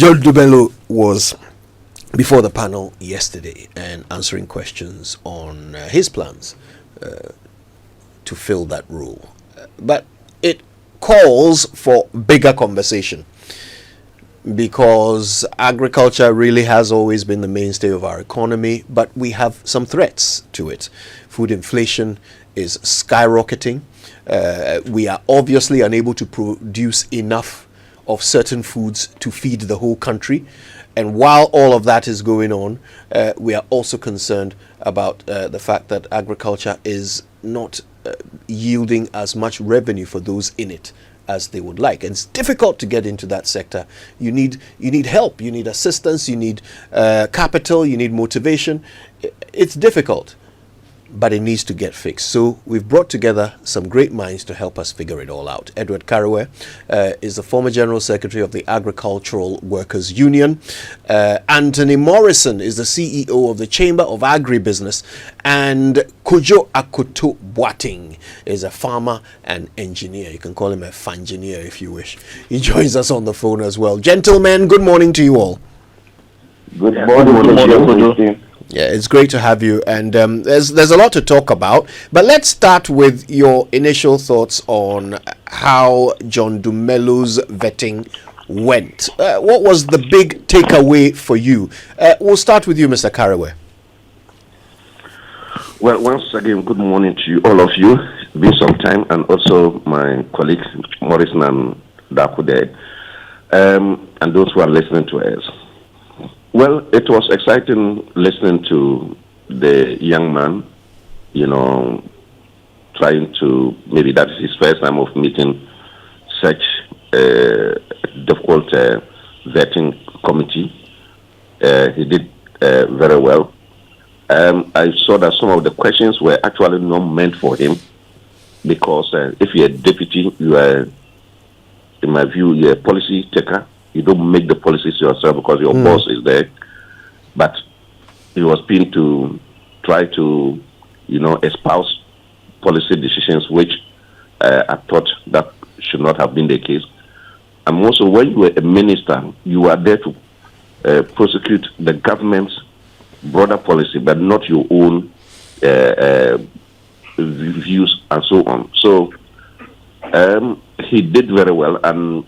John Dumelo was before the panel yesterday and answering questions on his plans to fill that role. But it calls for bigger conversation because agriculture really has always been the mainstay of our economy, but we have some threats to it. Food inflation is skyrocketing. We are obviously unable to produce enough of certain foods to feed the whole country. And while all of that is going on, we are also concerned about the fact that agriculture is not yielding as much revenue for those in it as they would like. And it's difficult to get into that sector. You need help, you need assistance, you need capital, you need motivation. It's difficult, but it needs to get fixed. So we've brought together some great minds to help us figure it all out. Edward Karewe is the former General Secretary of the Agricultural Workers Union. Anthony Morrison is the CEO of the Chamber of Agribusiness. And Kojo Akoto Boating is a farmer and engineer. You can call him a fangineer if you wish. He joins us on the phone as well. Gentlemen, good morning to you all. Good morning. Yeah, it's great to have you, and there's a lot to talk about. But let's start with your initial thoughts on how John Dumelo's vetting went. What was the big takeaway for you? We'll start with you, Mr. Karewe. Well, once again, good morning to you, all of you. It's been some time, and also my colleagues, Morrison and Dakude, and those who are listening to us. Well, it was exciting listening to the young man, trying to, maybe that is his first time of meeting such a difficult vetting committee. He did very well. I saw that some of the questions were actually not meant for him because if you're a deputy, you are, in my view, you're a policy taker. You don't make the policies yourself because your boss is there. But he was being to try to, espouse policy decisions, which I thought that should not have been the case. And also, when you were a minister, you were there to prosecute the government's broader policy, but not your own views and so on. So he did very well, and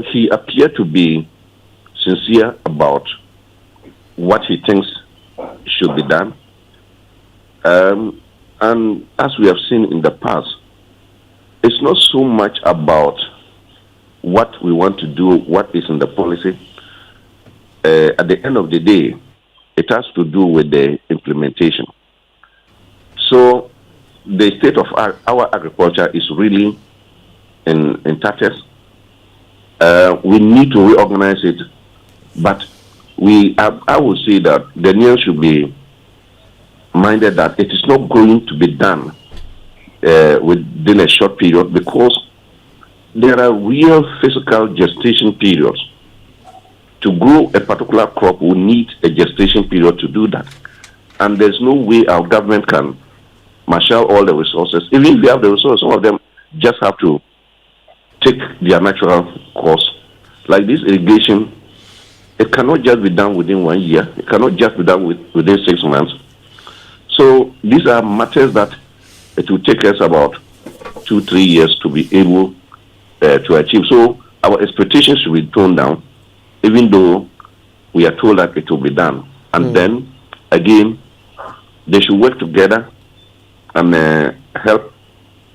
he appeared to be sincere about what he thinks should be done. And as we have seen in the past, it's not so much about what we want to do, what is in the policy. At the end of the day, it has to do with the implementation. So the state of our agriculture is really in tatters. We need to reorganize it, but I would say that the Ghanaians should be minded that it is not going to be done within a short period because there are real physical gestation periods. To grow a particular crop, we need a gestation period to do that. And there's no way our government can marshal all the resources. Even if we have the resources, some of them just have to take their natural course. Like this irrigation, it cannot just be done within 1 year. It cannot just be done within 6 months. So these are matters that it will take us about 2-3 years to be able to achieve. So our expectations should be toned down, even though we are told that it will be done. And then, again, they should work together and help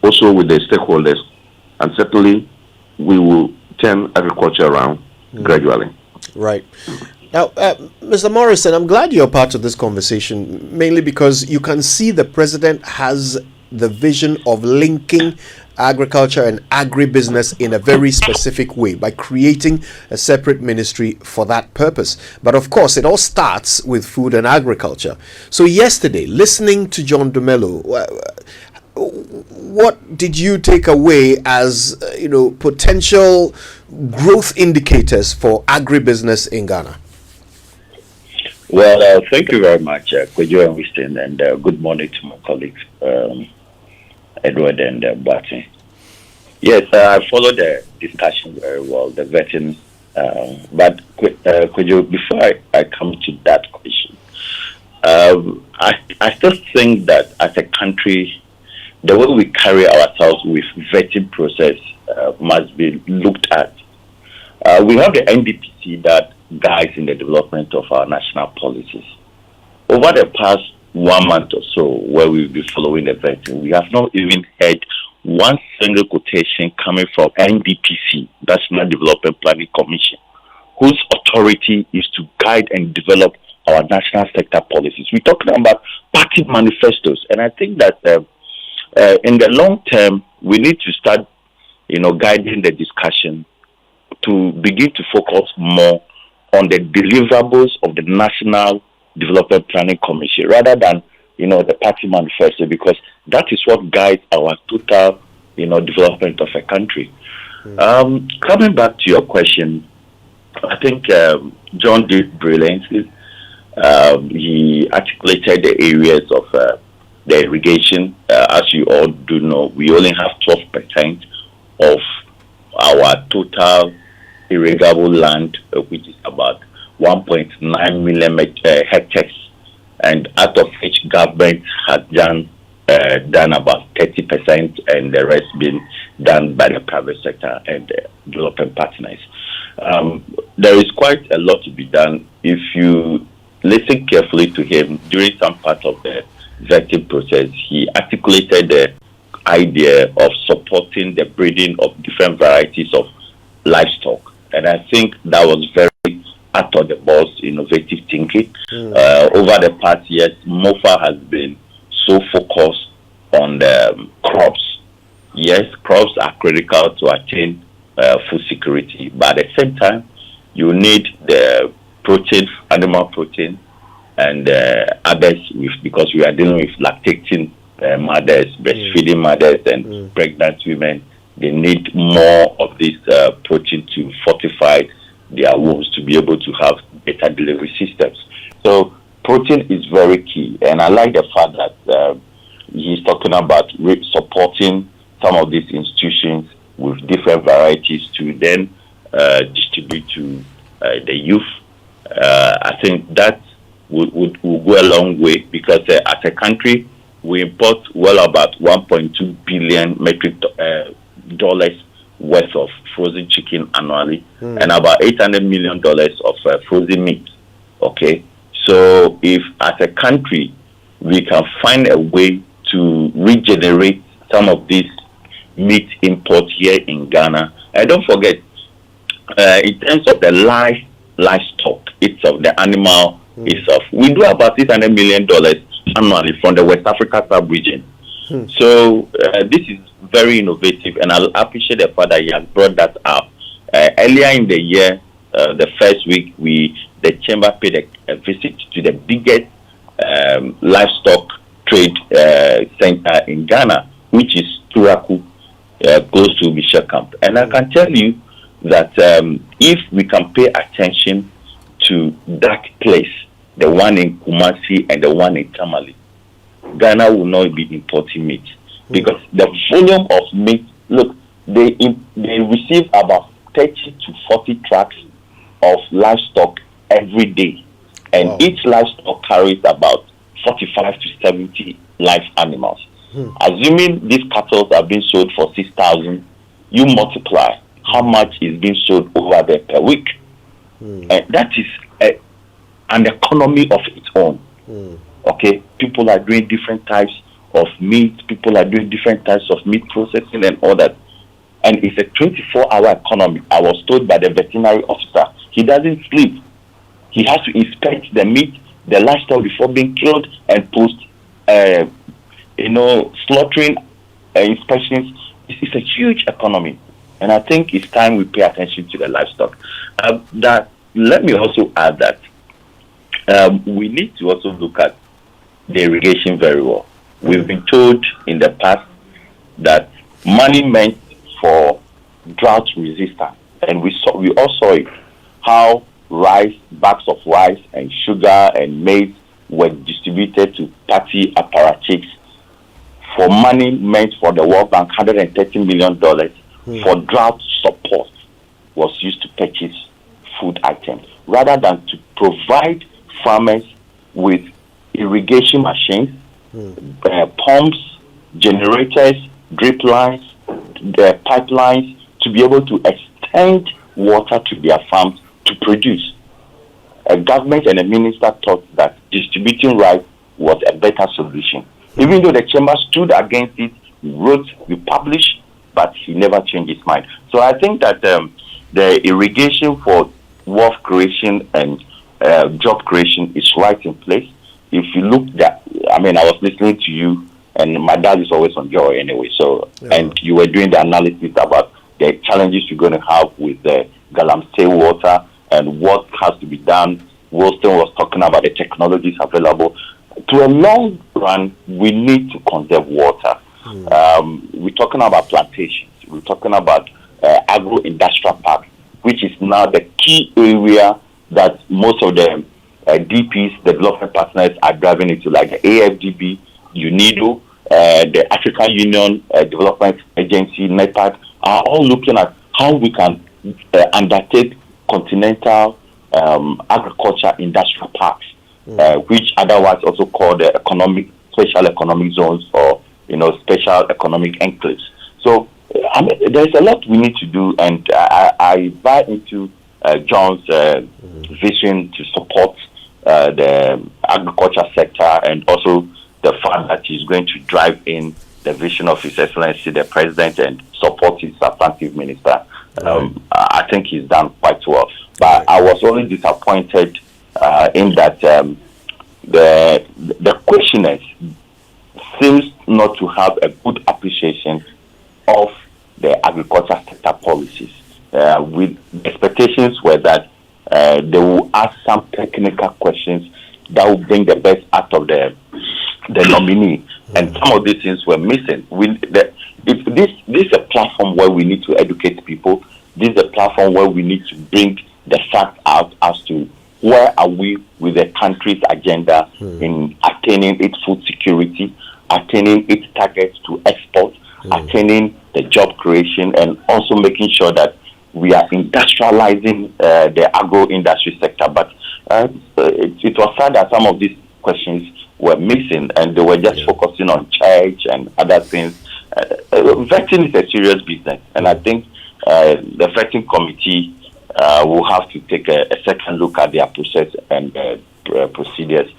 also with the stakeholders. And certainly, we will turn agriculture around gradually. Right. Now, Mr. Morrison, I'm glad you're part of this conversation, mainly because you can see the president has the vision of linking agriculture and agribusiness in a very specific way by creating a separate ministry for that purpose. But of course, it all starts with food and agriculture. So yesterday, listening to John Dumelo, what did you take away as potential growth indicators for agribusiness in Ghana? Well, thank you very much, Kojo and Winston, and good morning to my colleagues, Edward and Barton. Yes, I followed the discussion very well, the vetting But Kwejo, before I come to that question, I still think that as a country, the way we carry ourselves with vetting process must be looked at. We have the NDPC that guides in the development of our national policies. Over the past 1 month or so, where we've been following the vetting, we have not even heard one single quotation coming from NDPC, National Development Planning Commission, whose authority is to guide and develop our national sector policies. We're talking about party manifestos, and I think that in the long term, we need to start, guiding the discussion to begin to focus more on the deliverables of the National Development Planning Commission rather than, the party manifesto, because that is what guides our total, development of a country. Coming back to your question, I think John did brilliantly. He articulated the areas of the irrigation. As you all do know, we only have 12% of our total irrigable land, which is about 1.9 million hectares, and out of which government has done about 30%, and the rest being done by the private sector and the development partners. There is quite a lot to be done. If you listen carefully to him during some part of the vetting process, he articulated the idea of supporting the breeding of different varieties of livestock, and I think that was very out of the box innovative thinking. Over the past years, MOFA has been so focused on the crops. Yes, crops are critical to attain food security, but at the same time, you need the protein, animal protein, and others, because we are dealing with lactating mothers, breastfeeding mothers, and pregnant women. They need more of this protein to fortify their wombs to be able to have better delivery systems. So protein is very key, and I like the fact that he's talking about supporting some of these institutions with different varieties to then distribute to the youth. I think that would go a long way, because as a country, we import well about 1.2 billion metric dollars worth of frozen chicken annually, and about $800 million of frozen meat. Okay, so if as a country we can find a way to regenerate some of these meat imports here in Ghana, and don't forget, in terms of the livestock itself, the animal itself, we do about $600 million annually from the West Africa sub-region. So this is very innovative, and I appreciate the fact that he has brought that up. Earlier in the year, the first week, the chamber paid a visit to the biggest livestock trade center in Ghana, which is Turaku, close to Michel Camp. And I can tell you that if we can pay attention to that place, the one in Kumasi and the one in Tamale, Ghana will not be importing meat, because the volume of meat, look, they receive about 30 to 40 trucks of livestock every day, and each livestock carries about 45 to 70 live animals. Assuming these cattle are being sold for 6,000, you multiply how much is being sold over there per week. And that is an economy of its own. Okay, people are doing different types of meat, people are doing different types of meat processing and all that. And it's a 24-hour economy. I was told by the veterinary officer, he doesn't sleep. He has to inspect the meat, the livestock before being killed, and post, slaughtering inspections. It's a huge economy. And I think it's time we pay attention to the livestock. Let me also add that we need to also look at the irrigation very well. We've been told in the past that money meant for drought resistance, and we all saw it, how bags of rice and sugar and maize were distributed to party apparatchiks for money meant for the World Bank, $130 million for drought support was used to purchase food items, rather than to provide farmers with irrigation machines, pumps, generators, drip lines, pipelines, to be able to extend water to their farms to produce. A government and a minister thought that distributing rice was a better solution. Even though the chamber stood against it, we published, but he never changed his mind. So I think that the irrigation for wealth creation and job creation is right in place. If you look I was listening to you, and my dad is always on Joy anyway. So, and you were doing the analysis about the challenges you're going to have with the Galamsey water and what has to be done. Wilson was talking about the technologies available. To a long run, we need to conserve water. We're talking about plantations. We're talking about agro-industrial park, which is now the key area that most of the DPs, development partners, are driving into, like the AFDB, UNIDO, the African Union Development Agency, NEPAD, are all looking at how we can undertake continental agriculture industrial parks, which otherwise also called the special economic zones, or special economic enclaves. So there's a lot we need to do, and I buy into John's vision to support the agriculture sector, and also the fact that he's going to drive in the vision of His Excellency the President and support his substantive minister. I think he's done quite well. But I was only disappointed in that the questioners seems not to have a good appreciation of the agriculture sector policies. With expectations were that they will ask some technical questions that will bring the best out of the nominee, and some of these things were missing. If this is a platform where we need to educate people, this is a platform where we need to bring the fact out as to where are we with the country's agenda in attaining its food security, attaining its targets to export, attaining the job creation, and also making sure that we are industrializing the agro-industry sector. But it was sad that some of these questions were missing, and they were just focusing on church and other things. Vetting is a serious business, and I think the vetting committee will have to take a second look at their process and procedures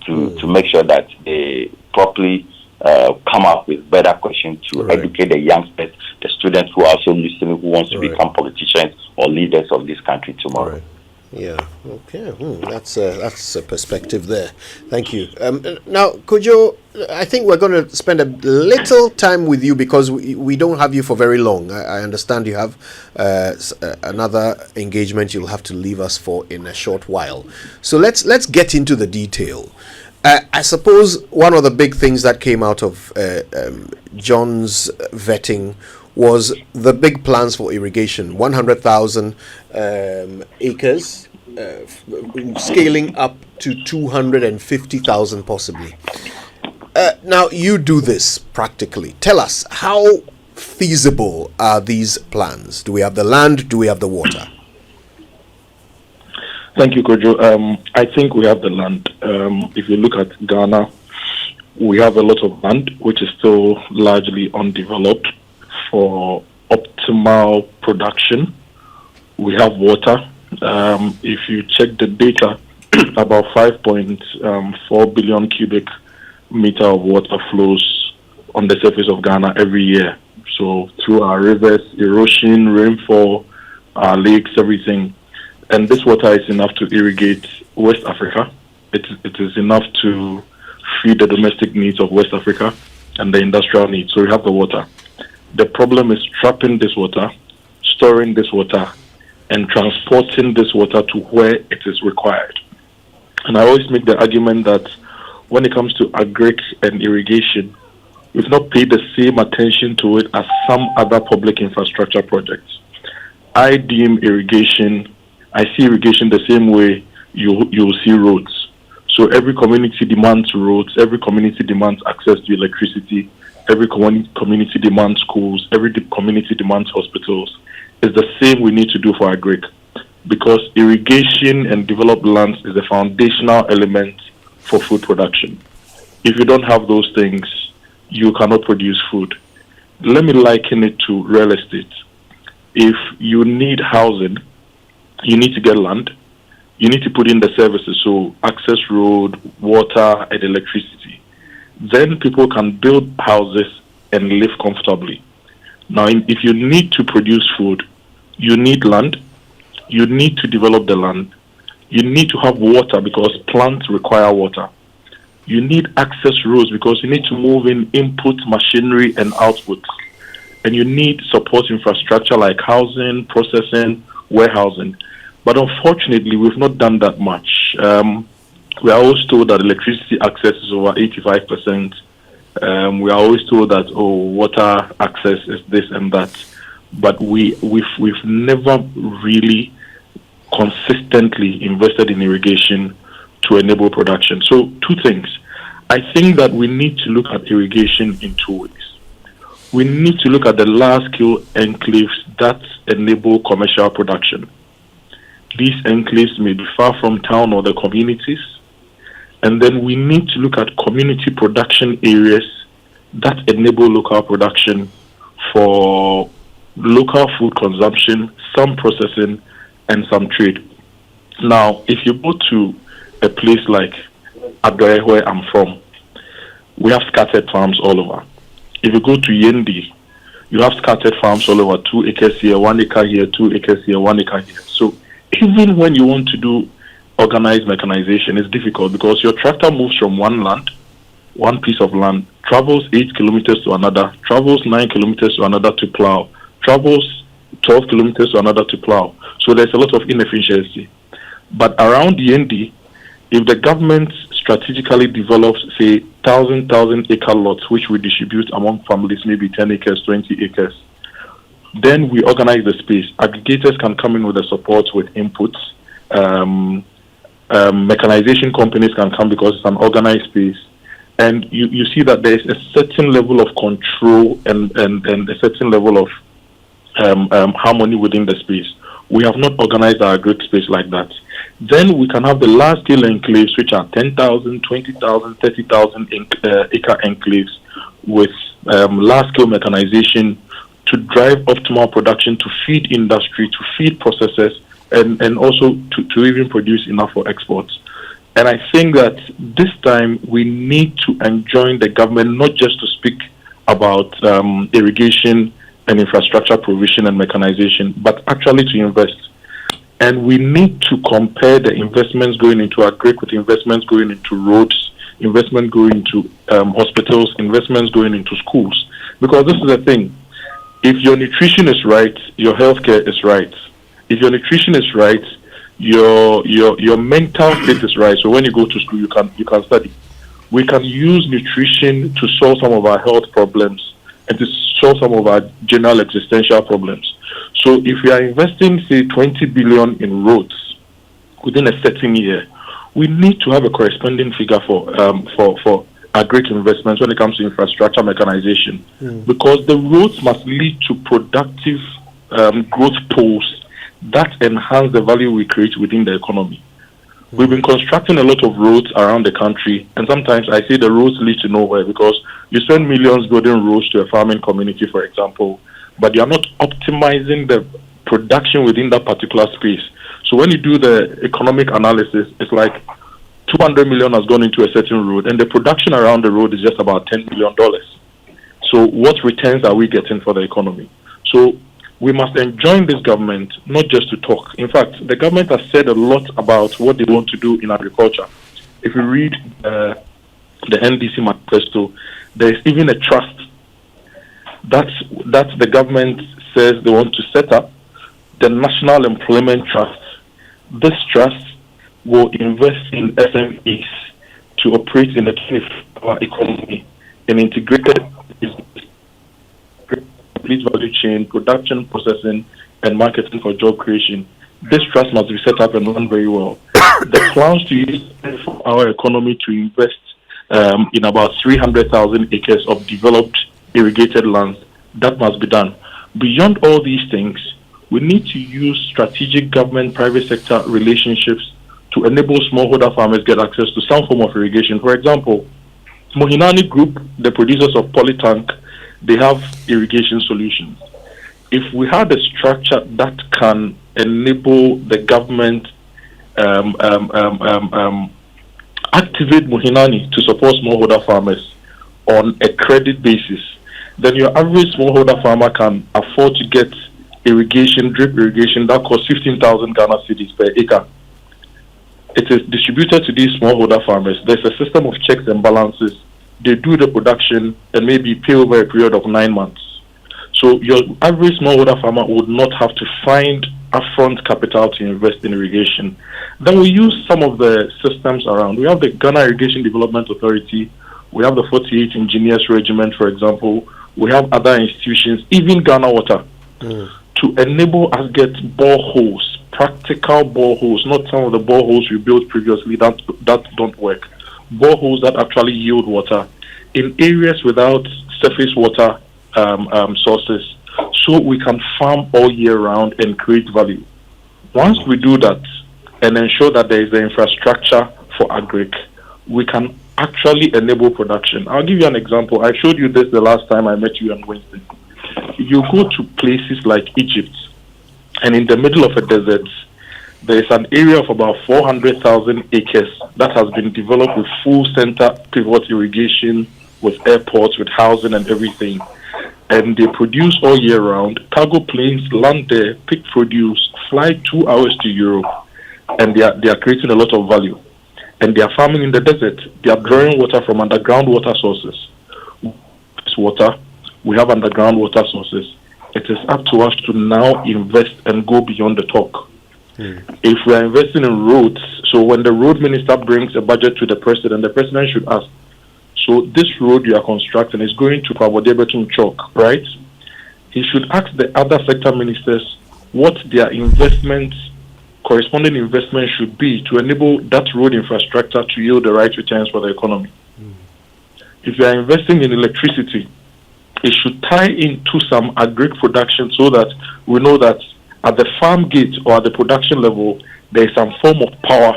to make sure that they properly come up with better questions to educate the youngsters, the students who are also listening, who wants to become politicians or leaders of this country tomorrow. Yeah. Okay. That's a perspective there. Thank you. Now, could you? I think we're going to spend a little time with you because we don't have you for very long. I understand you have another engagement you'll have to leave us for in a short while. So let's get into the detail. I suppose one of the big things that came out of John's vetting was the big plans for irrigation, 100,000 acres, scaling up to 250,000 possibly. Now, you do this practically. Tell us, how feasible are these plans? Do we have the land? Do we have the water? Thank you, Kojo. I think we have the land. If you look at Ghana, we have a lot of land which is still largely undeveloped for optimal production. We have water. If you check the data, about 5.4 billion cubic meter of water flows on the surface of Ghana every year. So through our rivers, erosion, rainfall, our lakes, everything. And this water is enough to irrigate West Africa. It is enough to feed the domestic needs of West Africa and the industrial needs. So we have the water. The problem is trapping this water, storing this water, and transporting this water to where it is required. And I always make the argument that when it comes to agric and irrigation, we've not paid the same attention to it as some other public infrastructure projects. I see irrigation the same way you'll see roads. So every community demands roads, every community demands access to electricity, every community demands schools, every community demands hospitals. It's the same we need to do for agric. because irrigation and developed lands is a foundational element for food production. If you don't have those things, you cannot produce food. Let me liken it to real estate. If you need housing, you need to get land. You need to put in the services, so access road, water, and electricity. Then people can build houses and live comfortably. Now, if you need to produce food, you need land. You need to develop the land. You need to have water because plants require water. You need access roads because you need to move in input, machinery, and outputs. And you need support infrastructure like housing, processing, warehousing. But unfortunately, we've not done that much. We are always told that electricity access is over 85%. We are always told that, water access is this and that. But we've never really consistently invested in irrigation to enable production. So, two things. I think that we need to look at irrigation in two ways. We need to look at the large-scale enclaves that enable commercial production. These enclaves may be far from town or the communities. And then we need to look at community production areas that enable local production for local food consumption, some processing, and some trade. Now, if you go to a place like Adoe, where I'm from, we have scattered farms all over. If you go to Yendi, you have scattered farms all over, 2 acres here, 1 acre here, 2 acres here, 1 acre here. So even when you want to do organized mechanization, it's difficult because your tractor moves from one piece of land, travels 8 kilometers to another, travels 9 kilometers to another to plow, travels 12 kilometers to another to plow. So there's a lot of inefficiency. But around Yendi, if the government strategically develops, say, 1,000 acre lots, which we distribute among families, maybe 10 acres, 20 acres, then we organize the space. Aggregators can come in with the support with inputs. Mechanization companies can come because it's an organized space. And you see that there's a certain level of control and a certain level of harmony within the space. We have not organized our agri space like that. Then we can have the large-scale enclaves, which are 10,000, 20,000, 30,000 acre enclaves with large-scale mechanization to drive optimal production, to feed industry, to feed processors, and also to even produce enough for exports. And I think that this time we need to enjoin the government not just to speak about irrigation and infrastructure provision and mechanization, but actually to invest. And we need to compare the investments going into agri with investments going into roads, investment going into hospitals, investments going into schools. Because this is the thing. If your nutrition is right, your healthcare is right. If your nutrition is right, your mental state is right. So when you go to school, you can study. We can use nutrition to solve some of our health problems and to solve some of our general existential problems. So if we are investing, say, 20 billion in roads within a certain year, we need to have a corresponding figure for agri investments when it comes to infrastructure mechanization, because the roads must lead to productive growth poles that enhance the value we create within the economy. We've been constructing a lot of roads around the country, and sometimes I say the roads lead to nowhere because you spend millions building roads to a farming community, for example, but you're not optimizing the production within that particular space. So when you do the economic analysis, it's like 200 million has gone into a certain road, and the production around the road is just about $10 million. So what returns are we getting for the economy? So we must enjoin this government not just to talk. In fact, the government has said a lot about what they want to do in agriculture. If you read the NDC manifesto, there is even a trust that the government says they want to set up, the National Employment Trust. This trust will invest in SMEs to operate in the 24-hour economy and integrated complete value chain, production, processing, and marketing for job creation. This trust must be set up and run very well. The plans to use our economy to invest in about 300,000 acres of developed irrigated lands, that must be done. Beyond all these things, we need to use strategic government-private sector relationships to enable smallholder farmers get access to some form of irrigation. For example, Mohinani Group, the producers of Polytank, they have irrigation solutions. If we had a structure that can enable the government activate Mohinani to support smallholder farmers on a credit basis, then your average smallholder farmer can afford to get irrigation, drip irrigation, that costs 15,000 Ghana cedis per acre. It is distributed to these smallholder farmers. There's a system of checks and balances. They do the production and maybe pay over a period of 9 months. So your average smallholder farmer would not have to find upfront capital to invest in irrigation. Then we use some of the systems around. We have the Ghana Irrigation Development Authority. We have the 48 Engineers Regiment, for example. We have other institutions, even Ghana Water, to enable us get boreholes, practical boreholes, not some of the boreholes we built previously that don't work. Boreholes that actually yield water in areas without surface water sources, so we can farm all year round and create value. Once we do that and ensure that there is the infrastructure for agric, we can actually enable production. I'll give you an example. I showed you this the last time I met you on Wednesday. You go to places like Egypt, and in the middle of a desert, there is an area of about 400,000 acres that has been developed with full center pivot irrigation, with airports, with housing and everything. And they produce all year round. Cargo planes land there, pick produce, fly 2 hours to Europe, and they are creating a lot of value. And they are farming in the desert. They are drawing water from underground water sources. Water, we have underground water sources. It is up to us to now invest and go beyond the talk. If we are investing in roads, so when the road minister brings a budget to the president should ask, so this road you are constructing is going to Pabodebetum Chalk, right? He should ask the other sector ministers what their corresponding investment should be to enable that road infrastructure to yield the right returns for the economy. If you are investing in electricity, it should tie into some agric production so that we know that at the farm gate or at the production level, there is some form of power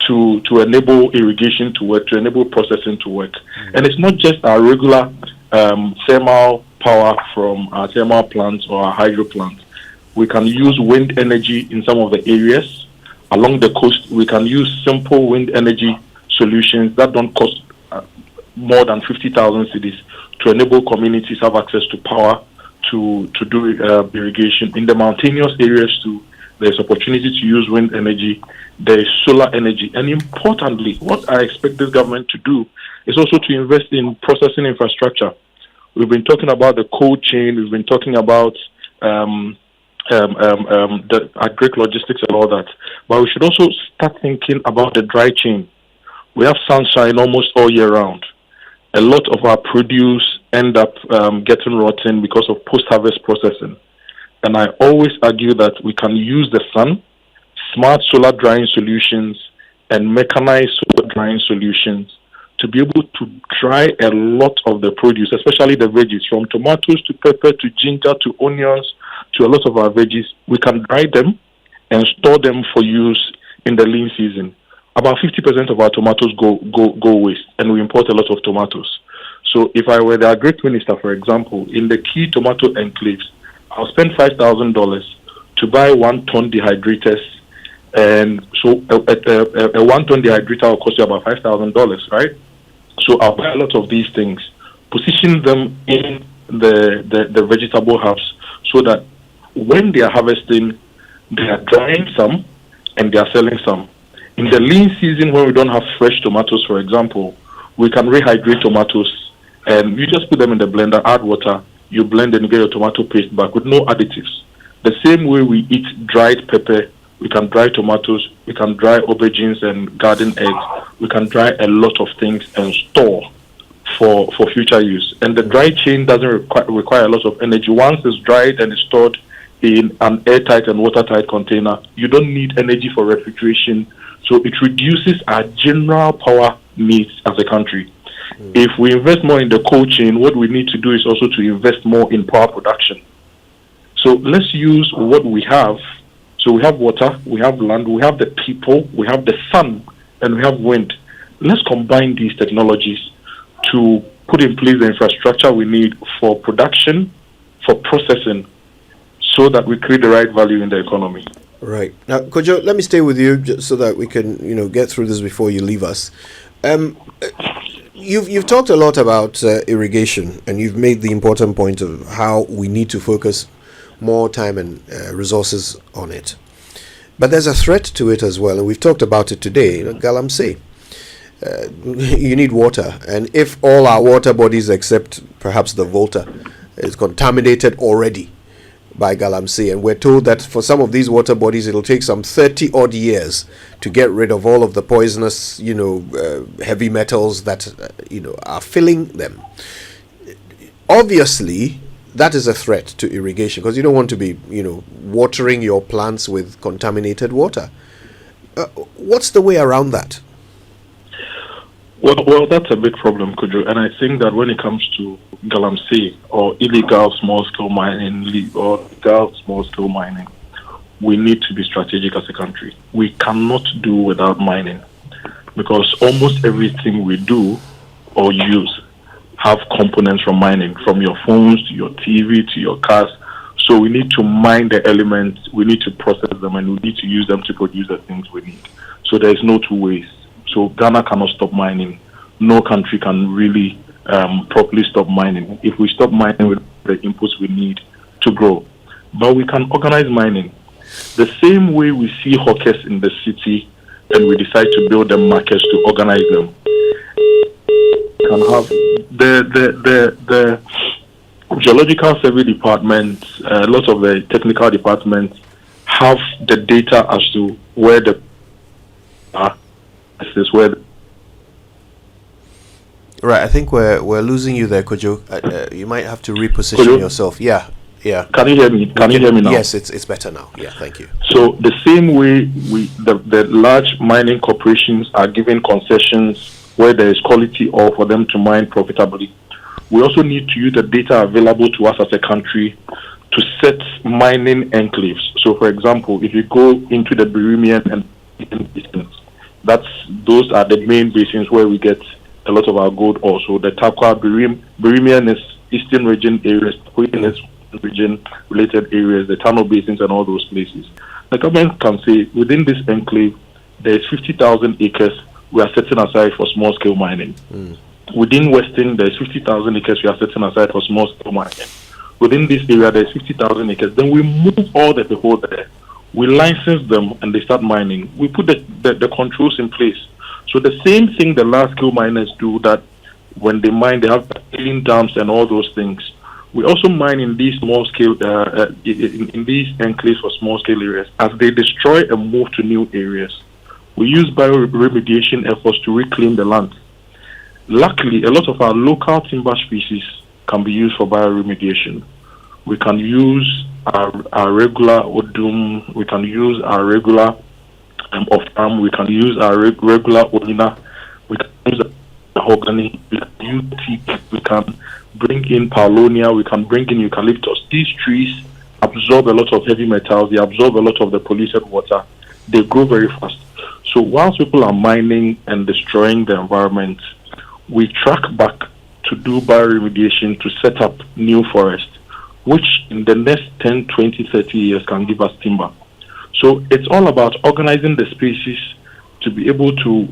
to enable irrigation to work, to enable processing to work. And it's not just our regular thermal power from our thermal plants or our hydro plants. We can use wind energy in some of the areas. Along the coast, we can use simple wind energy solutions that don't cost more than 50,000 cedis to enable communities have access to power to do irrigation. In the mountainous areas too, there's opportunity to use wind energy, there is solar energy. And importantly, what I expect this government to do is also to invest in processing infrastructure. We've been talking about the cold chain, we've been talking about the agric logistics and all that. But we should also start thinking about the dry chain. We have sunshine almost all year round. A lot of our produce end up getting rotten because of post-harvest processing. And I always argue that we can use the sun, smart solar drying solutions, and mechanized solar drying solutions to be able to dry a lot of the produce, especially the veggies, from tomatoes to pepper to ginger to onions to a lot of our veggies. We can dry them and store them for use in the lean season. About 50% of our tomatoes go waste, and we import a lot of tomatoes. So if I were the agric minister, for example, in the key tomato enclaves, I'll spend $5,000 to buy 1 ton dehydrators, and so a 1 ton dehydrator will cost you about $5,000, right? So I'll buy a lot of these things, position them in the vegetable hubs so that when they are harvesting, they are drying some and they are selling some. In the lean season, when we don't have fresh tomatoes, for example, we can rehydrate tomatoes, and you just put them in the blender, add water, you blend and you get your tomato paste back with no additives. The same way we eat dried pepper, we can dry tomatoes, we can dry aubergines and garden eggs, we can dry a lot of things and store for future use. And the dry chain doesn't require a lot of energy. Once it's dried and it's stored in an airtight and watertight container, you don't need energy for refrigeration. So it reduces our general power needs as a country. If we invest more in the cold chain, what we need to do is also to invest more in power production. So let's use what we have. So we have water, we have land, we have the people, we have the sun, and we have wind. Let's combine these technologies to put in place the infrastructure we need for production, for processing, so that we create the right value in the economy. Right. Now, Kojo, let me stay with you just so that we can, get through this before you leave us. You've talked a lot about irrigation, and you've made the important point of how we need to focus more time and resources on it. But there's a threat to it as well, and we've talked about it today. Galamsey. You need water, and if all our water bodies except perhaps the Volta is contaminated already by Galamsey, and we're told that for some of these water bodies it'll take some 30 odd years to get rid of all of the poisonous heavy metals that are filling them. Obviously that is a threat to irrigation, because you don't want to be watering your plants with contaminated water. What's the way around that? Well, that's a big problem, Kujo. And I think that when it comes to Galamsey or illegal small-scale mining, we need to be strategic as a country. We cannot do without mining, because almost everything we do or use have components from mining, from your phones to your TV to your cars. So we need to mine the elements, we need to process them, and we need to use them to produce the things we need. So there is no two ways. So Ghana cannot stop mining. No country can really properly stop mining. If we stop mining with the inputs we need to grow. But we can organize mining. The same way we see hawkers in the city and we decide to build them markets to organize them. Can have the geological survey department, lots of the technical departments have the data as to where the Right, I think we're losing you there, Kojo. You might have to reposition Kojo? yourself. Yeah. Can you hear me? Can you hear me now? Yes, it's better now. Yeah, thank you. So the same way the large mining corporations are given concessions where there is quality ore for them to mine profitably, we also need to use the data available to us as a country to set mining enclaves. So, for example, if you go into the Birimian and basins, those are the main basins where we get a lot of our gold also. The Takwa, Birimian is eastern region areas, Queen is region related areas, the Tano basins and all those places. The government can say within this enclave there is 50,000 acres we are setting aside for small scale mining. Within Western there is 50,000 acres we are setting aside for small scale mining. Within this area there is 50,000 acres. Then we move all the people there. We license them and they start mining. We put the controls in place. So the same thing the large scale miners do, that when they mine, they have clean dams and all those things. We also mine in these small scale, in these enclaves for small scale areas. As they destroy and move to new areas, we use bioremediation efforts to reclaim the land. Luckily, a lot of our local timber species can be used for bioremediation. We can use our regular odum, we can use our regular off-farm, we can use our regular olina, we can use mahogany, we can use teak, we can bring in paulownia, we can bring in eucalyptus. These trees absorb a lot of heavy metals, they absorb a lot of the polluted water, they grow very fast. So whilst people are mining and destroying the environment, we track back to do bioremediation to set up new forest, which in the next 10, 20, 30 years can give us timber. So it's all about organizing the species to be able to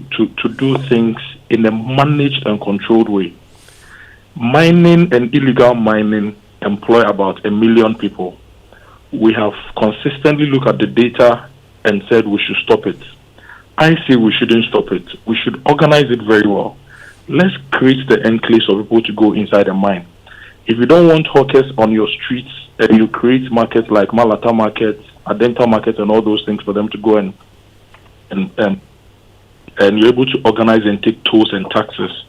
do things in a managed and controlled way. Mining and illegal mining employ about 1 million people. We have consistently looked at the data and said we should stop it. I say we shouldn't stop it. We should organize it very well. Let's create the enclaves for people to go inside and mine. If you don't want hawkers on your streets, and you create markets like Malata Market, Adenta Market, and all those things for them to go and you're able to organize and take tolls and taxes,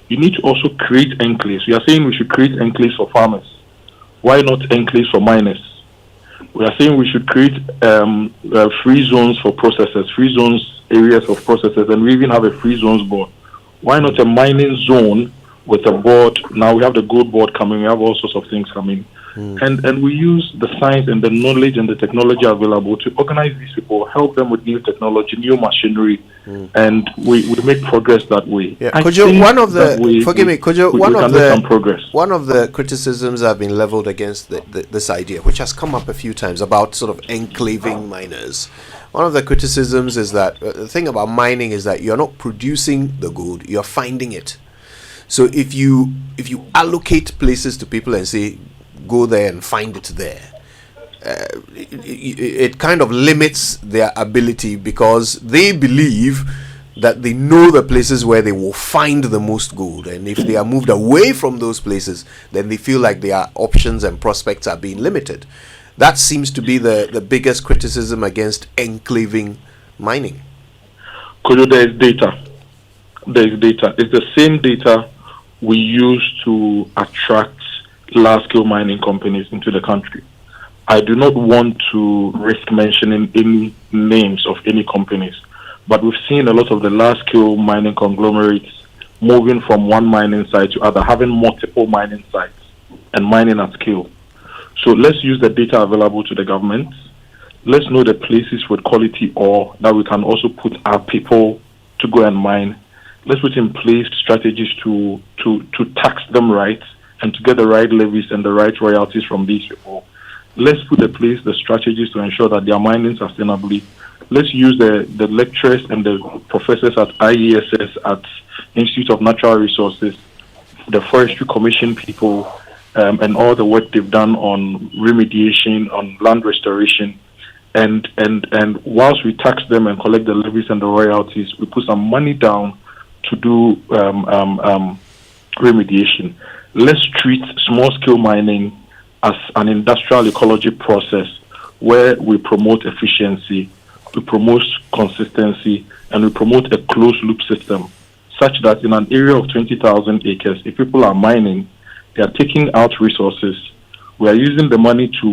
you need to also create enclaves. We are saying we should create enclaves for farmers. Why not enclaves for miners? We are saying we should create free zones for processors, free zones areas of processors, and we even have a free zones board. Why not a mining zone with a board? Now we have the gold board coming, we have all sorts of things coming. And we use the science and the knowledge and the technology available to organize these people, help them with new technology, new machinery, and we make progress that way. Yeah. I Could you, think one of the, that we- forgive me, could you, we one can of make the, some progress. one of the criticisms that have been leveled against this idea, which has come up a few times about sort of enclaving miners. One of the criticisms is that the thing about mining is that you're not producing the gold, you're finding it. So if you allocate places to people and say, go there and find it there, it kind of limits their ability, because they believe that they know the places where they will find the most gold, and if they are moved away from those places, then they feel like their options and prospects are being limited. That seems to be the biggest criticism against enclaving mining. Kojo, there is data. There is data. It's the same data we use to attract large-scale mining companies into the country. I do not want to risk mentioning any names of any companies, but we've seen a lot of the large-scale mining conglomerates moving from one mining site to other, having multiple mining sites and mining at scale. So let's use the data available to the government. Let's know the places with quality ore that we can also put our people to go and mine. Let's put in place strategies to tax them right and to get the right levies and the right royalties from these people. Let's put in place the strategies to ensure that they are mining sustainably. Let's use the lecturers and the professors at IESS, at Institute of Natural Resources, the Forestry Commission people, and all the work they've done on remediation, on land restoration. And whilst we tax them and collect the levies and the royalties, we put some money down to do remediation. Let's treat small-scale mining as an industrial ecology process where we promote efficiency, we promote consistency, and we promote a closed-loop system, such that in an area of 20,000 acres, if people are mining, they are taking out resources. We are using the money to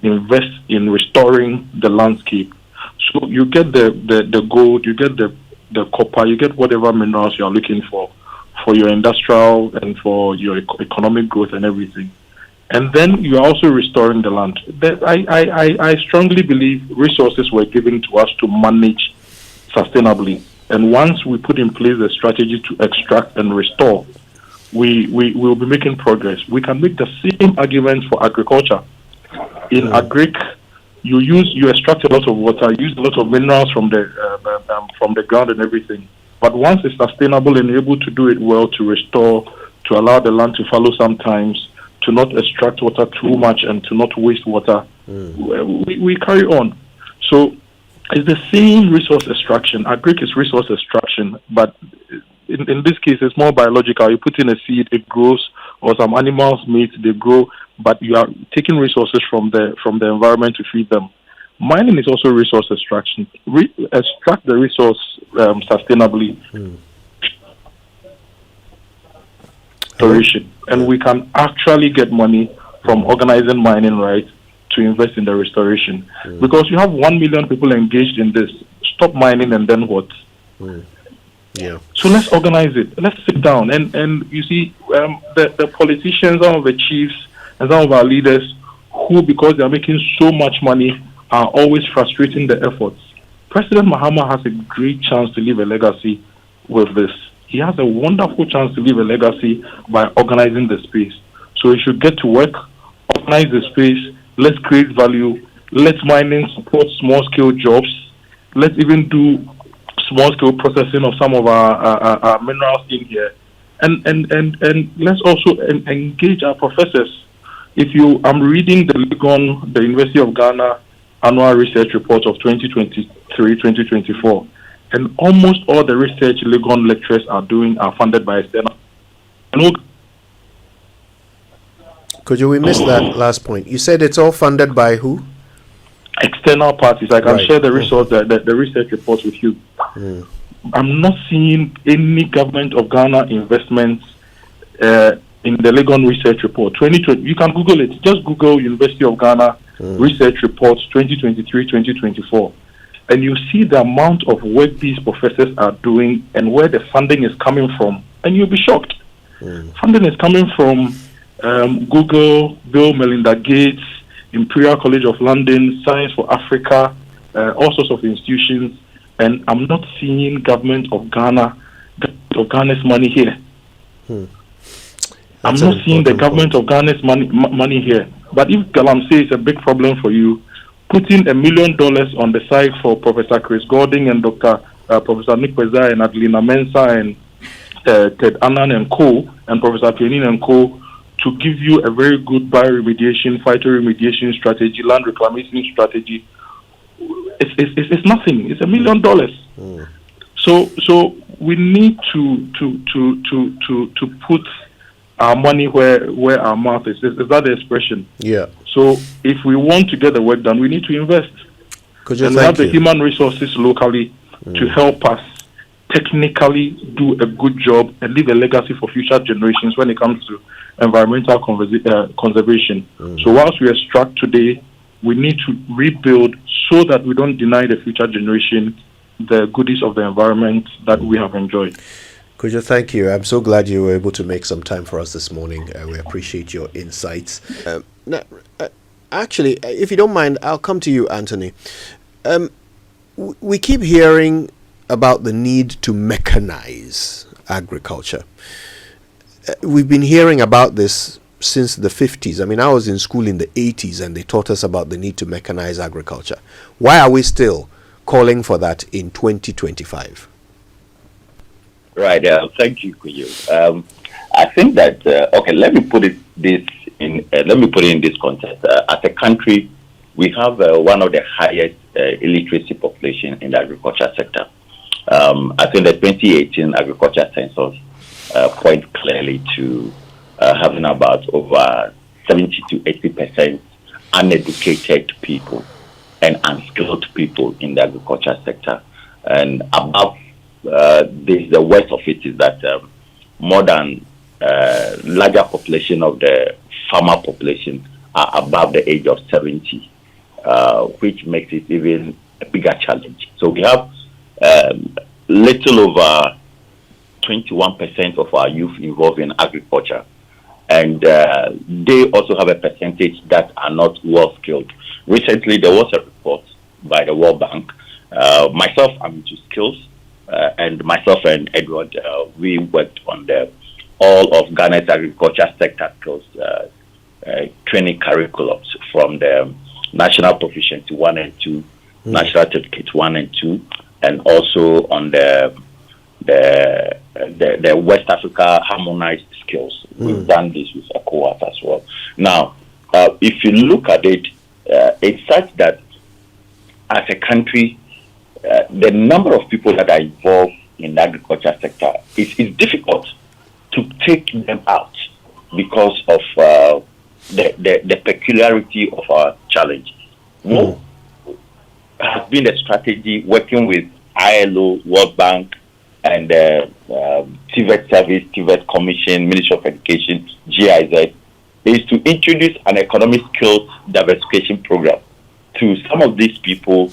invest in restoring the landscape. So you get the gold, you get the copper, you get whatever minerals you are looking for your industrial and for your economic growth and everything. And then you are also restoring the land. I strongly believe resources were given to us to manage sustainably. And once we put in place a strategy to extract and restore, we will be making progress. We can make the same argument for agriculture. In agric, you extract a lot of water, use a lot of minerals from the ground and everything. But once it's sustainable and you're able to do it well, to restore, to allow the land to follow sometimes, to not extract water too much and to not waste water, we carry on. So it's the same resource extraction. Agric is resource extraction, but in this case, it's more biological. You put in a seed, it grows, or some animals meat, they grow, but you are taking resources from the environment to feed them. Mining is also resource extraction. Extract the resource sustainably. Restoration. And we can actually get money from organizing mining rights to invest in the restoration. Because you have 1 million people engaged in this. Stop mining and then what? Yeah. So let's organize it. Let's sit down. And you see, the politicians, some of the chiefs, and some of our leaders who, because they are making so much money, are always frustrating the efforts. President Mahama has a great chance to leave a legacy with this. He has a wonderful chance to leave a legacy by organizing the space. So he should get to work, organize the space, let's create value, let's mining support small-scale jobs, let's even do small-scale processing of some of our minerals in here. And let's also engage our professors. I'm reading the University of Ghana annual research report of 2023-2024, and almost all the research Legon lecturers are doing are funded by external. Could we miss that last point? You said it's all funded by who? External parties. I can share the resource, the research reports with you. I'm not seeing any government of Ghana investments in the Legon research report. 2020. You can Google it. Just Google University of Ghana research reports 2023-2024, and you see the amount of work these professors are doing and where the funding is coming from, and you'll be shocked. Funding is coming from Google, Bill, Melinda Gates, Imperial College of London, Science for Africa, all sorts of institutions, and I'm not seeing government of Ghana's money here. I'm not seeing the government of Ghana's money here. But if Galamsey is a big problem for you, putting $1 million on the side for Professor Chris Gordon and Dr. Professor Nick Pezza and Adelina Mensah and Ted Annan and co. and Professor Pianin and co. to give you a very good bioremediation, phytoremediation strategy, land reclamation strategy. It's nothing. It's $1 million. So we need to put our money where our mouth is. Is that the expression? Yeah. So if we want to get the work done, we need to invest. And we have the human resources locally to help us technically do a good job and leave a legacy for future generations when it comes to environmental conservation. So whilst we are struck today, we need to rebuild so that we don't deny the future generation the goodies of the environment that we have enjoyed. Kojo, thank you. I'm so glad you were able to make some time for us this morning. We appreciate your insights. Actually, if you don't mind, I'll come to you, Anthony. We keep hearing about the need to mechanize agriculture. We've been hearing about this since the 50s. I mean, I was in school in the 80s and they taught us about the need to mechanize agriculture. Why are we still calling for that in 2025? Right. Thank you, Kojo. I think that let me put it in this context. As a country, we have one of the highest illiteracy population in the agriculture sector. I think the 2018 agriculture census points clearly to having about over 70 to 80% uneducated people and unskilled people in the agriculture sector. And above the worst of it is that more than larger population of the farmer population are above the age of 70, which makes it even a bigger challenge. So we have little over 21% of our youth involved in agriculture, and they also have a percentage that are not well skilled. Recently, there was a report by the World Bank. Myself, I'm into skills, and myself and Edward, we worked on all of Ghana's agriculture sector skills training curriculums from the National Proficiency 1 and 2, National Certificate 1 and 2, and also on the West Africa harmonized skills. We've done this with ECOWAS as well. Now, if you look at it, it's such that as a country, the number of people that are involved in the agriculture sector is difficult to take them out because of the peculiarity of our challenge. Has been a strategy working with ILO, World Bank, and TVET Service, TVET Commission, Ministry of Education, GIZ, is to introduce an economic skills diversification program to some of these people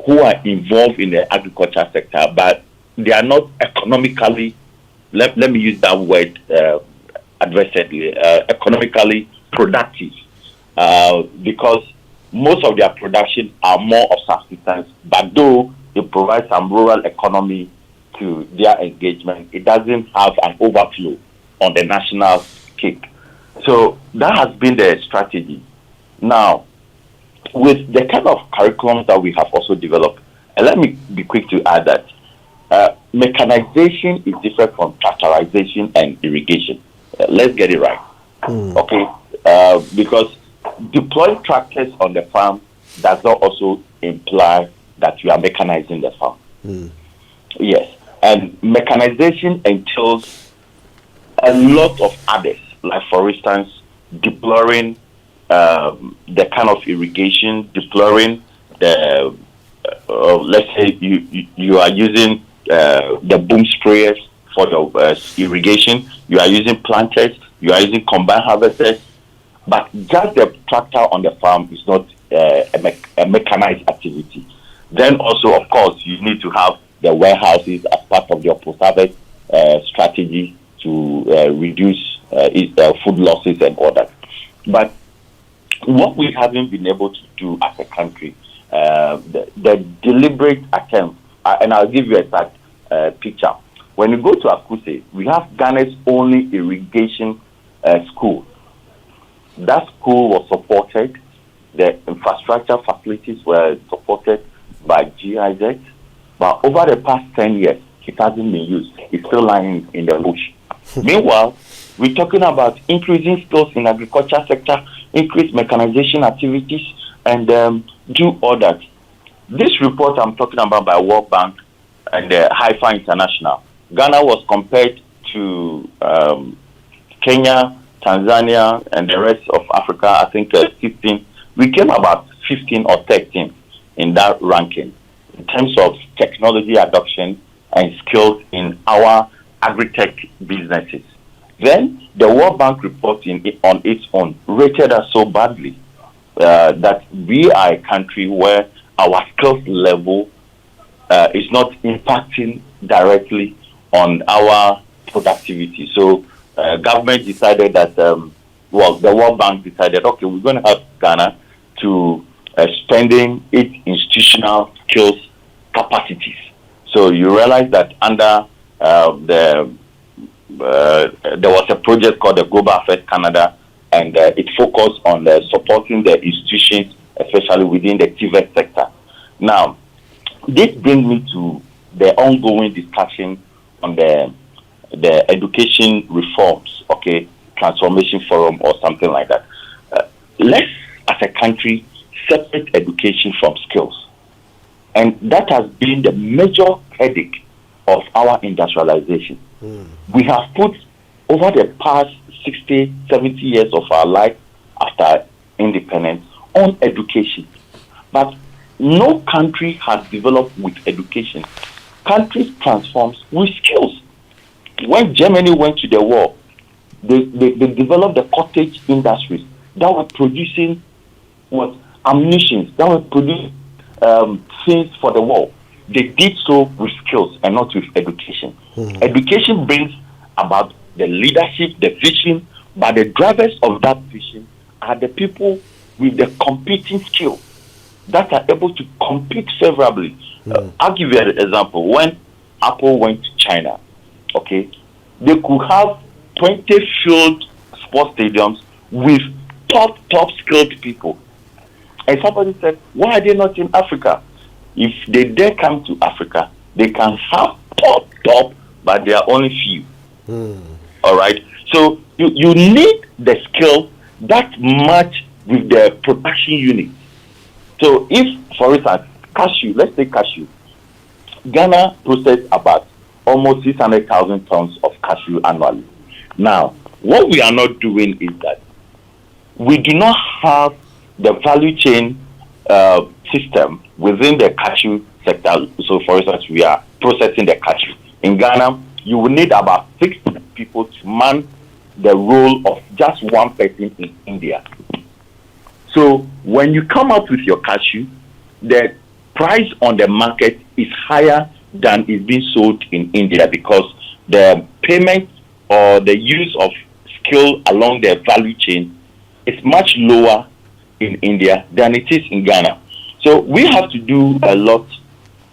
who are involved in the agriculture sector, but they are not economically, let me use that word adversedly, economically productive, because most of their production are more of subsistence, but though they provide some rural economy to their engagement, it doesn't have an overflow on the national cake. So that has been the strategy. Now, with the kind of curriculums that we have also developed, and let me be quick to add that mechanization is different from tractorization and irrigation. Let's get it right. Okay? Because deploying tractors on the farm does not also imply that you are mechanizing the farm. Yes. And mechanization entails a lot of others, like, for instance, deploying the kind of irrigation, deploying the, let's say you are using the boom sprayers for your irrigation, you are using planters, you are using combine harvesters, but just the tractor on the farm is not a mechanized activity. Then also, of course, you need to have the warehouses as part of your post-harvest strategy to reduce food losses and all that. But what we haven't been able to do as a country, the deliberate attempt, and I'll give you a exact picture. When you go to Akuse, we have Ghana's only irrigation school. That school was supported, the infrastructure facilities were supported by GIZ, but over the past 10 years, it hasn't been used. It's still lying in the bush. Meanwhile, we're talking about increasing skills in agriculture sector, increase mechanization activities, and do all that. This report I'm talking about by World Bank and Haifa International, Ghana was compared to Kenya, Tanzania, and the rest of Africa, I think 15. We came about 15 or 13 in that ranking in terms of technology adoption and skills in our agri-tech businesses. Then the World Bank report on its own rated us so badly that we are a country where our skills level is not impacting directly on our productivity. So government decided that, the World Bank decided, okay, we're going to help Ghana to spending its institutional skills capacities. So you realize that under there was a project called the Global Affairs Canada, and it focused on supporting the institutions, especially within the TVET sector. Now, this brings me to the ongoing discussion on the education reforms, okay, transformation forum or something like that. Let's, as a country, separate education from skills. And that has been the major headache of our industrialization. We have put over the past 60, 70 years of our life after independence on education. But no country has developed with education. Countries transform with skills. When Germany went to the war, they developed the cottage industries that were producing ammunition, that were producing things for the war. They did so with skills and not with education. Education brings about the leadership, the vision, but the drivers of that vision are the people with the competing skills that are able to compete favorably. I'll give you an example. When Apple went to China, okay, they could have 20 field sports stadiums with top skilled people. And somebody said, why are they not in Africa? If they dare come to Africa, they can have top, but they are only few. All right. So you need the skill that match with the production unit. So if, for instance, cashew, let's say cashew, Ghana processes about almost 600,000 tons of cashew annually. Now, what we are not doing is that we do not have the value chain system within the cashew sector. So, for instance, we are processing the cashew. In Ghana, you will need about 60 people to man the role of just one person in India. So, when you come out with your cashew, the price on the market is higher than is being sold in India because the payment or the use of skill along the value chain is much lower in India than it is in Ghana. So we have to do a lot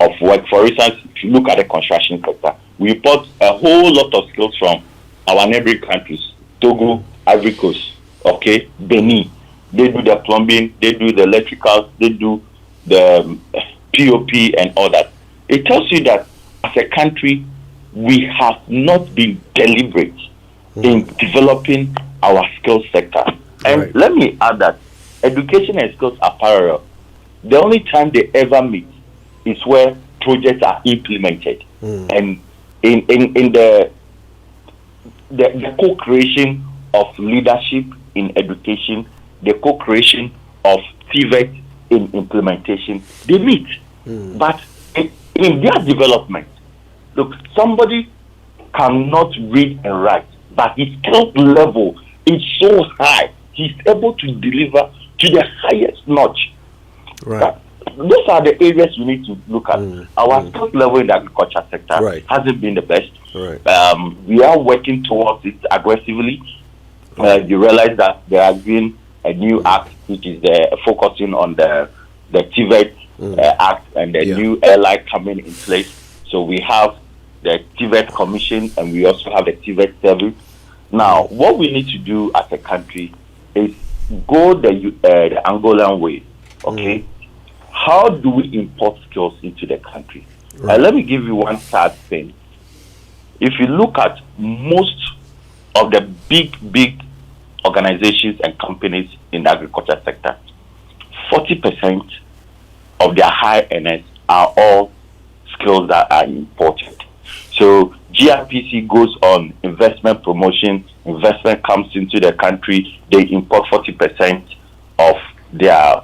of work. For instance, if you look at the construction sector, we import a whole lot of skills from our neighboring countries, Togo, Ivory Coast, okay, Benin. They do the plumbing, they do the electrical, they do the POP and all that. It tells you that as a country, we have not been deliberate in developing our skills sector. And let me add that education and skills are parallel. The only time they ever meet is where projects are implemented. And in the co-creation of leadership in education, the co-creation of TVET in implementation, they meet. But in their development, look, somebody cannot read and write, but his skill level is so high, he's able to deliver to the highest notch. Those are the areas you need to look at. Our skill level in the agriculture sector hasn't been the best. We are working towards it aggressively. You realize that there has been a new act which is focusing on the TVET Act and the new airline coming in place. So we have the TVET Commission and we also have the TVET Service. Now, what we need to do as a country is go the Angolan way. Okay, how do we import skills into the country? Right. Let me give you one sad thing. If you look at most of the big organizations and companies in the agriculture sector, 40% of their high earners are all skills that are imported. So GRPC goes on investment promotion, investment comes into the country, they import 40% of their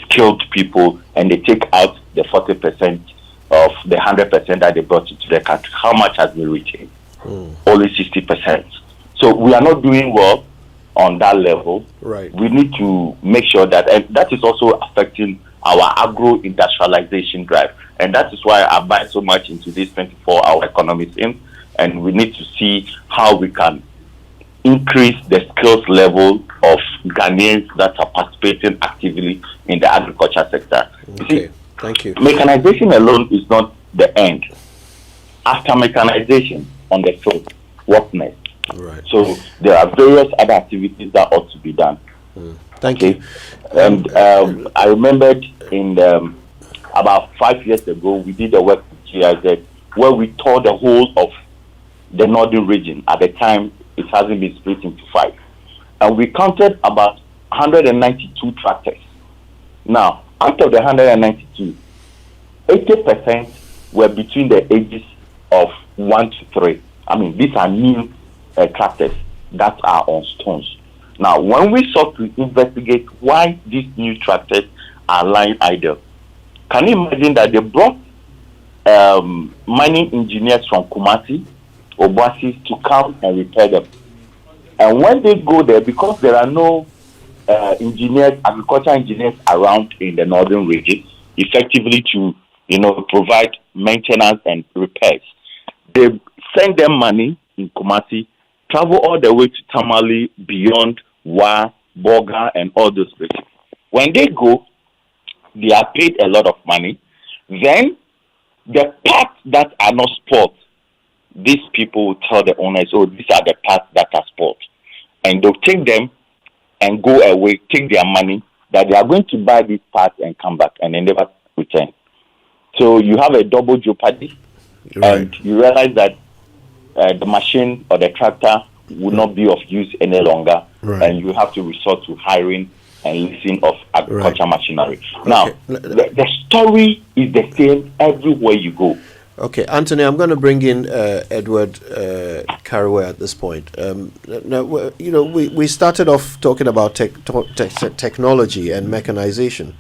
skilled people and they take out the 40% of the 100% that they brought into the country. How much has been retained? Only 60%. So we are not doing well on that level. Right. We need to make sure that, and that is also affecting our agro-industrialization drive. And that is why I buy so much into this 24-hour economics in, and we need to see how we can increase the skills level of Ghanaians that are participating actively in the agriculture sector. Okay, See, thank you. mechanization alone is not the end. After mechanization on the field, what next? Right. So there are various other activities that ought to be done. Thank you. And I remembered in about 5 years ago, we did a work with GIZ where we toured the whole of the northern region. At the time, it hasn't been split into 5. And we counted about 192 tractors. Now, out of the 192, 80% were between the ages of 1 to 3. I mean, these are new tractors that are on stones. Now, when we sought to investigate why these new tractors are lying idle, can you imagine that they brought mining engineers from Kumasi, Obuasi to come and repair them? And when they go there, because there are no agricultural engineers around in the northern region, effectively to provide maintenance and repairs, they send them money in Kumasi, travel all the way to Tamale, beyond Wa, Boga, and all those places. When they go, they are paid a lot of money. Then the parts that are not spoiled, these people will tell the owners, oh, these are the parts that are spoiled. And they'll take them and go away, take their money, that they are going to buy these parts and come back, and they never return. So you have a double jeopardy, and you realize that the machine or the tractor will not be of use any longer, and you have to resort to hiring and leasing of agriculture machinery. Now, the story is the same everywhere you go. Okay, Anthony, I'm going to bring in Edward Caraway at this point. Now, we started off talking about technology and mechanization.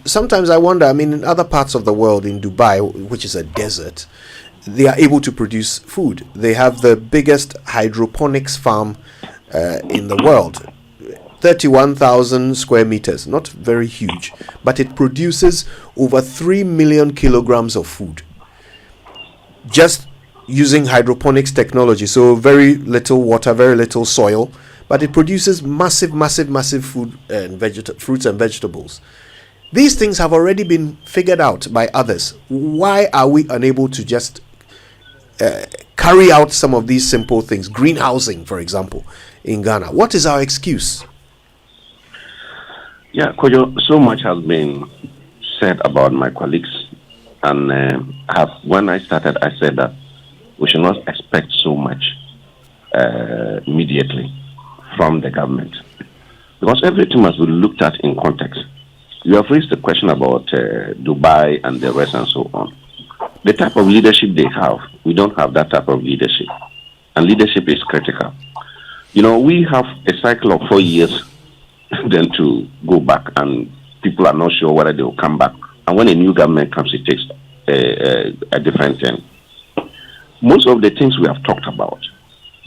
Sometimes I wonder, I mean, in other parts of the world, in Dubai, which is a desert, they are able to produce food. They have the biggest hydroponics farm in the world. 31,000 square meters, not very huge, but it produces over 3 million kilograms of food. Just using hydroponics technology, so very little water, very little soil, but it produces massive food and fruits and vegetables. These things have already been figured out by others. Why are we unable to just carry out some of these simple things? Greenhousing, for example, in Ghana. What is our excuse? Yeah, Kojo, so much has been said about my colleagues. And when I started, I said that we should not expect so much immediately from the government, because everything must be looked at in context. You have raised the question about Dubai and the rest and so on. The type of leadership they have, we don't have that type of leadership. And leadership is critical. We have a cycle of 4 years then to go back, and people are not sure whether they will come back. And when a new government comes, it takes a different turn. Most of the things we have talked about,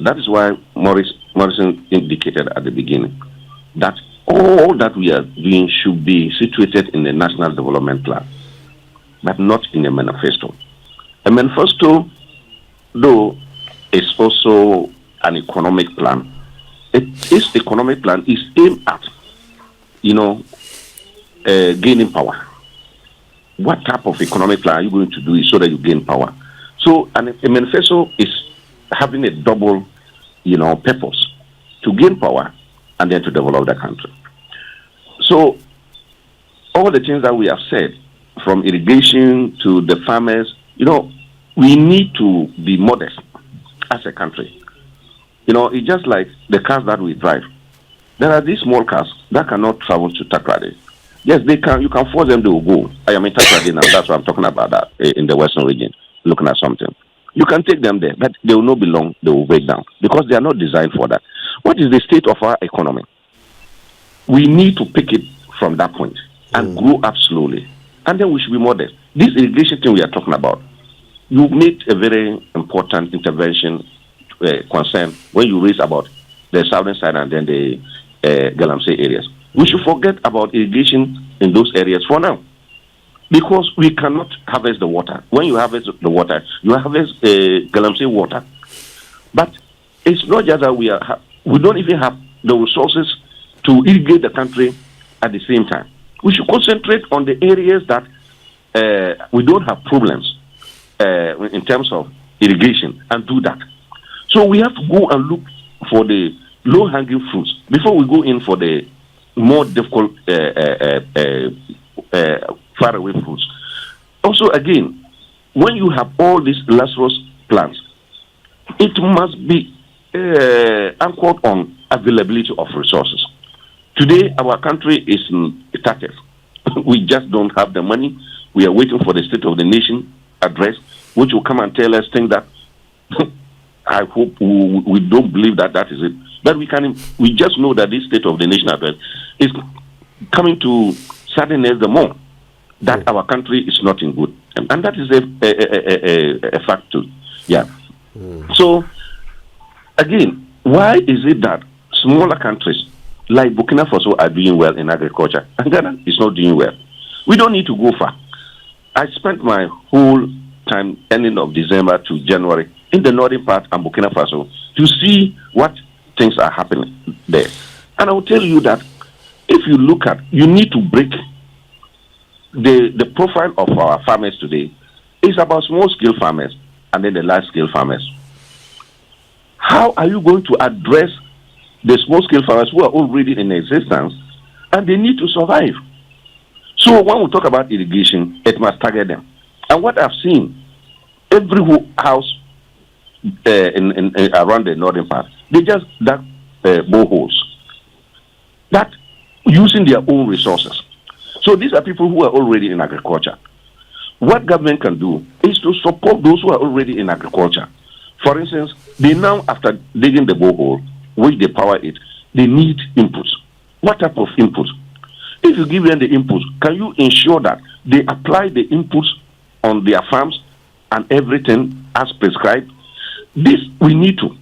that is why Morrison indicated at the beginning that all that we are doing should be situated in the National Development Plan, but not in a manifesto. A manifesto, though, is also an economic plan, its economic plan is aimed at, gaining power. What type of economic plan are you going to do so that you gain power? So, and a manifesto is having a double, purpose to gain power and then to develop the country. So, all the things that we have said, from irrigation to the farmers, we need to be modest as a country. It's just like the cars that we drive. There are these small cars that cannot travel to Takrady. Yes, they can. You can force them to go. I am in Takrady now. That's why I'm talking about that in the Western region, looking at something. You can take them there, but they will not be long. They will break down because they are not designed for that. What is the state of our economy? We need to pick it from that point and grow up slowly. And then we should be modest. This irrigation thing we are talking about, you made a very important intervention concern when you raise about the southern side and then the Galamsey areas. We should forget about irrigation in those areas for now, because we cannot harvest the water. When you harvest the water, you harvest Galamsey water. But it's not just that we don't even have the resources to irrigate the country at the same time. We should concentrate on the areas that we don't have problems in terms of irrigation and do that. So we have to go and look for the low-hanging fruits before we go in for the more difficult faraway fruits. Also, again, when you have all these Lazarus plans, it must be anchored on availability of resources. Today, our country is in a tatters. We just don't have the money. We are waiting for the State of the Nation address, which will come and tell us things that I hope we don't believe that is it. But we just know that this State of the Nation address is coming to sadden us the more that our country is not in good. And that is a fact too. Yeah. So, again, why is it that smaller countries like Burkina Faso are doing well in agriculture and Ghana is not doing well? We don't need to go far. I spent my whole time, ending of December to January, in the northern part of Burkina Faso to see what things are happening there. And I will tell you that if you look at, you need to break the profile of our farmers today. It's about small-scale farmers and then the large-scale farmers. How are you going to address the small-scale farmers who are already in existence and they need to survive? So when we talk about irrigation, it must target them. And what I've seen, every house around the northern part, they just dug boreholes, that using their own resources. So these are people who are already in agriculture. What government can do is to support those who are already in agriculture. For instance, they now, after digging the borehole, which they power it, they need inputs. What type of inputs? If you give them the inputs, can you ensure that they apply the inputs on their farms and everything as prescribed? This we need to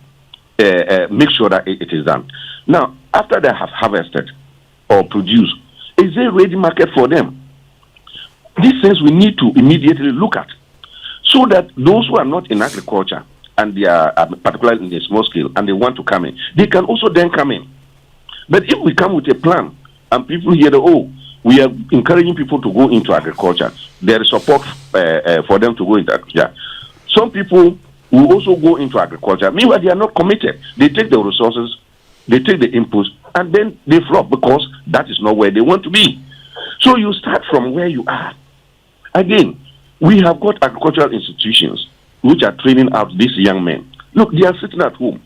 make sure that it is done. Now, after they have harvested or produced, is there a ready market for them? These things we need to immediately look at, so that those who are not in agriculture and they are particularly in the small scale and they want to come in, they can also then come in. But if we come with a plan and people hear we are encouraging people to go into agriculture, there is support for them to go into agriculture. Some people will also go into agriculture. Meanwhile, they are not committed. They take the resources, they take the inputs, and then they flop because that is not where they want to be. So you start from where you are. Again, we have got agricultural institutions which are training out these young men. Look, they are sitting at home.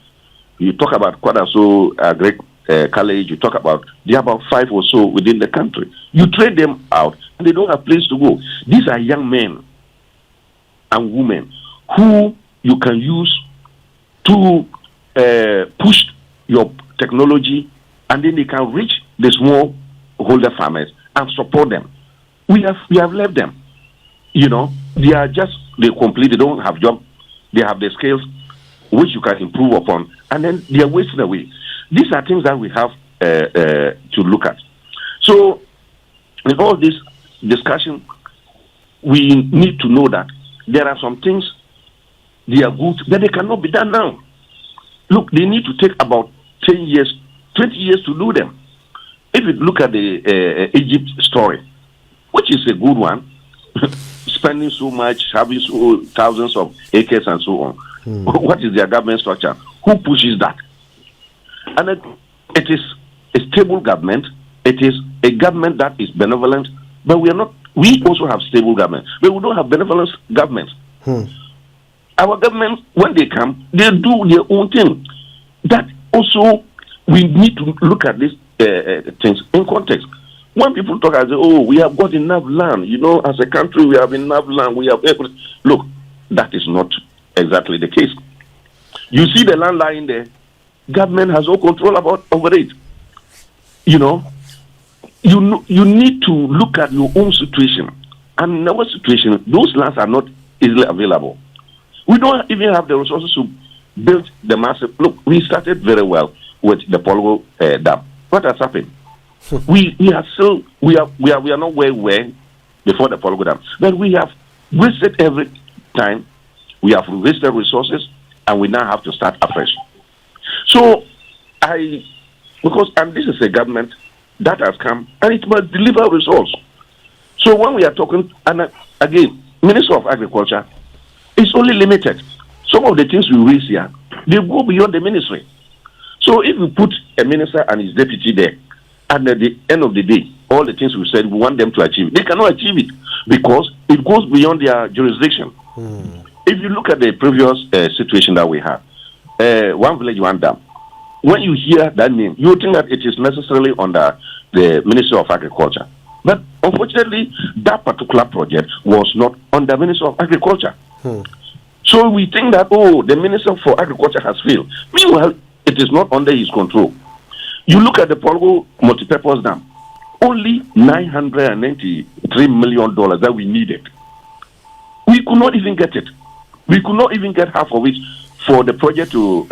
You talk about Kwadaso Great College, you talk about, there are about 5 or so within the country. You train them out, and they don't have place to go. These are young men and women who you can use to push your technology, and then they can reach the small holder farmers and support them. We have left them. They are just, they don't have job, they have the skills which you can improve upon, and then they are wasting away. These are things that we have to look at. So, in all this discussion, we need to know that there are some things, they are good, but they cannot be done now. Look, they need to take about 10 years, 20 years to do them. If you look at the Egypt story, which is a good one, spending so much, having thousands of acres and so on. What is their government structure? Who pushes that? And it is a stable government. It is a government that is benevolent, but we are not. We also have stable government, but we don't have benevolent governments. Our government, when they come, they do their own thing. That also, we need to look at these things in context. When people talk and say, "Oh, we have got enough land," as a country, we have enough land. We have look, that is not exactly the case. You see the land lying there. Government has no control over it. You need to look at your own situation. And in our situation, those lands are not easily available. We don't even have the resources to build the massive. Look, we started very well with the Polgo Dam. What has happened? we are not where we were before the Polgo Dam. But we have wasted every time. We have wasted resources, and we now have to start afresh. So, this is a government that has come, and it must deliver results. So when we are talking, and again, Minister of Agriculture is only limited. Some of the things we raise here, they go beyond the ministry. So if we put a minister and his deputy there, and at the end of the day, all the things we said we want them to achieve, they cannot achieve it because it goes beyond their jurisdiction. If you look at the previous situation that we had, One Village, One Dam, when you hear that name, you think that it is necessarily under the Ministry of Agriculture. But unfortunately, that particular project was not under Ministry of Agriculture. So we think that, the Minister for Agriculture has failed. Meanwhile, it is not under his control. You look at the Polgo multipurpose dam, only $993 million that we needed. We could not even get it. We could not even get half of it for the project to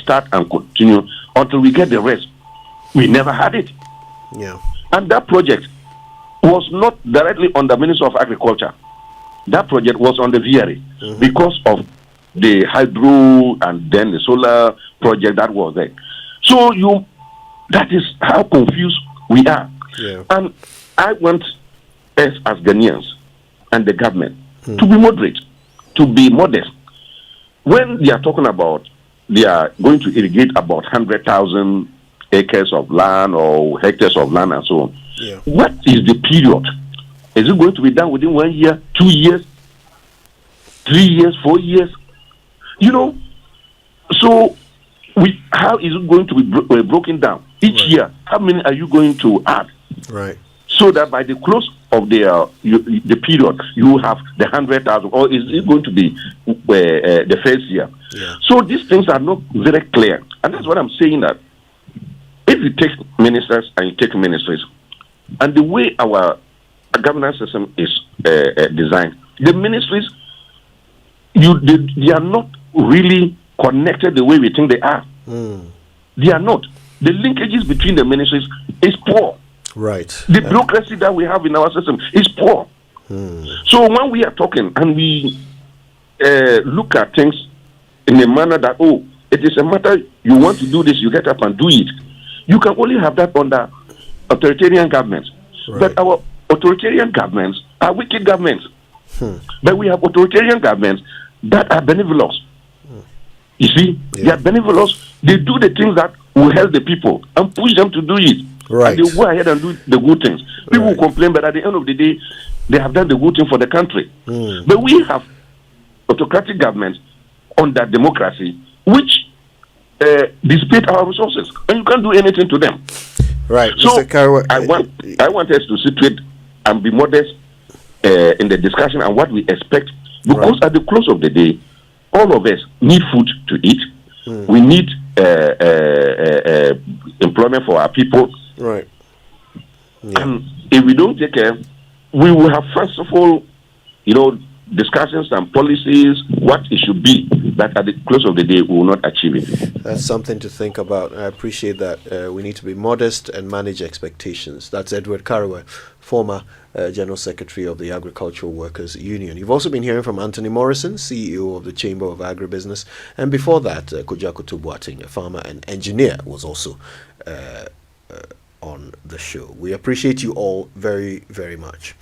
start and continue until we get the rest. We never had it. Yeah. And that project was not directly on the Ministry of Agriculture. That project was on the VRA because of the hydro and then the solar project that was there. So that is how confused we are. Yeah. And I want us as Ghanaians and the government to be moderate, to be modest. When they are talking about they are going to irrigate about 100,000 acres of land or hectares of land and so on, what is the period? Is it going to be done within 1 year, 2 years, 3 years, 4 years? So how is it going to be broken down? Each year, how many are you going to add? Right. So that by the close of the period, you have the 100,000, or is it going to be the first year? Yeah. So these things are not very clear. And that's what I'm saying, that if you take ministers and you take ministries, and the way our governance system is designed, the ministries, they are not really connected the way we think they are. They are not. The linkages between the ministries is poor. Right. The bureaucracy that we have in our system is poor. So when we are talking and we look at things in a manner that, it is a matter, you want to do this, you get up and do it. You can only have that under authoritarian governments. Right. But our authoritarian governments are wicked governments. But we have authoritarian governments that are benevolent. You see, they are benevolent. They do the things that will help the people and push them to do it. Right. And they go ahead and do the good things. People will complain, but at the end of the day, they have done the good thing for the country. But we have autocratic governments under democracy which dissipate our resources, and you can't do anything to them. Right. So I want us to situate and be modest in the discussion and what we expect, because at the close of the day, all of us need food to eat. We need employment for our people. Right. Yeah. And if we don't take care, we will have, first of all, discussing some policies, what it should be, that at the close of the day we will not achieve it. That's something to think about. I appreciate that. We need to be modest and manage expectations. That's Edward Karawe, former General Secretary of the Agricultural Workers Union. You've also been hearing from Anthony Morrison, CEO of the Chamber of Agribusiness, and before that, Kujako Tubuating, a farmer and engineer, was also on the show. We appreciate you all very, very much.